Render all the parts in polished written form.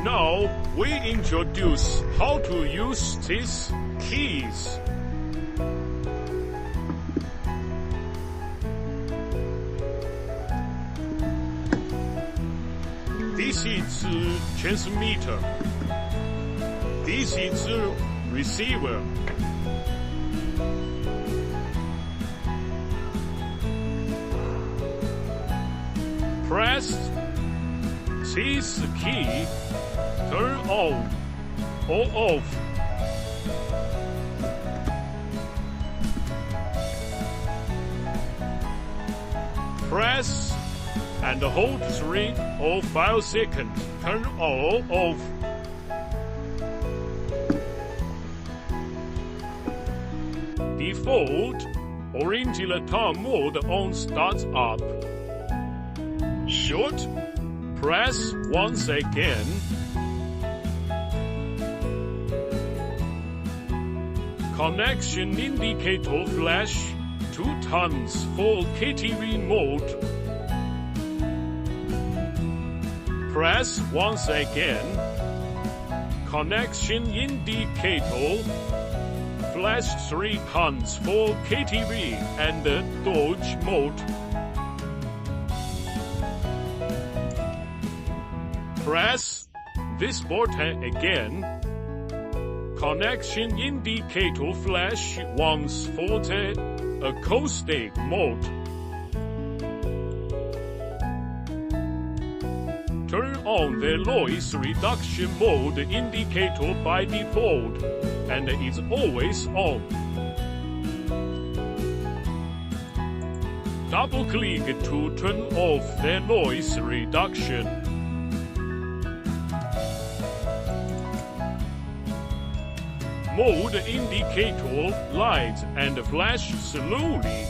Now we introduce how to use these keys. This is the transmitter. This is the receiver. Press this key, turn on or off. Press and hold 3 or 5 seconds, turn on or off. Default orange time mode on starts up. Short, press once again. Connection indicator flash 2 times for KTV mode. Press once again. Connection indicator flash 3 times for KTV and Dodge mode. Press this button again. Connection indicator flash once for the acoustic mode. Turn on the noise reduction mode indicator by default, and it's always on. Double-click to turn off the noise reduction. Mode indicator lights and flash slowly.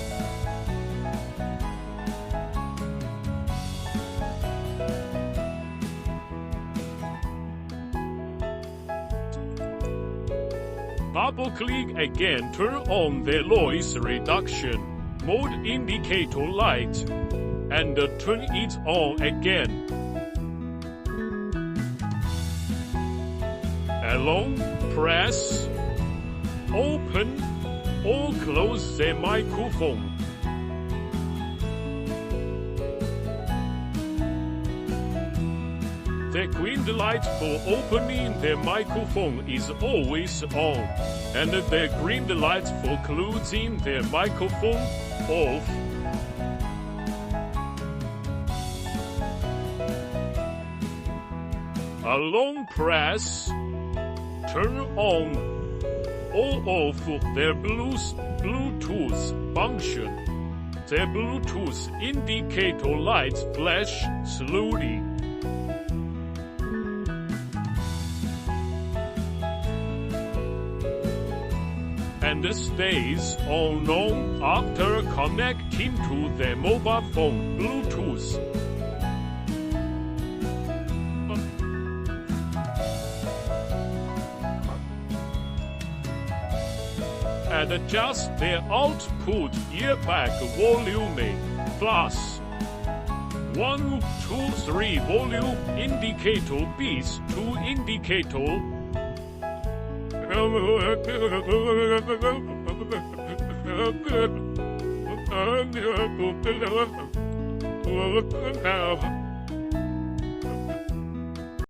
Double-click again, turn on the noise reduction. Mode indicator light and turn it on again. Along, press open or close the microphone. The green light for opening the microphone is always on, and the green light for closing the microphone off. Along, press turn on or off the Bluetooth function. The Bluetooth indicator lights flash slowly. And stays on long after connecting to the mobile phone Bluetooth. Adjust the output earback volume plus 1, 2, 3 volume indicator beats to indicator.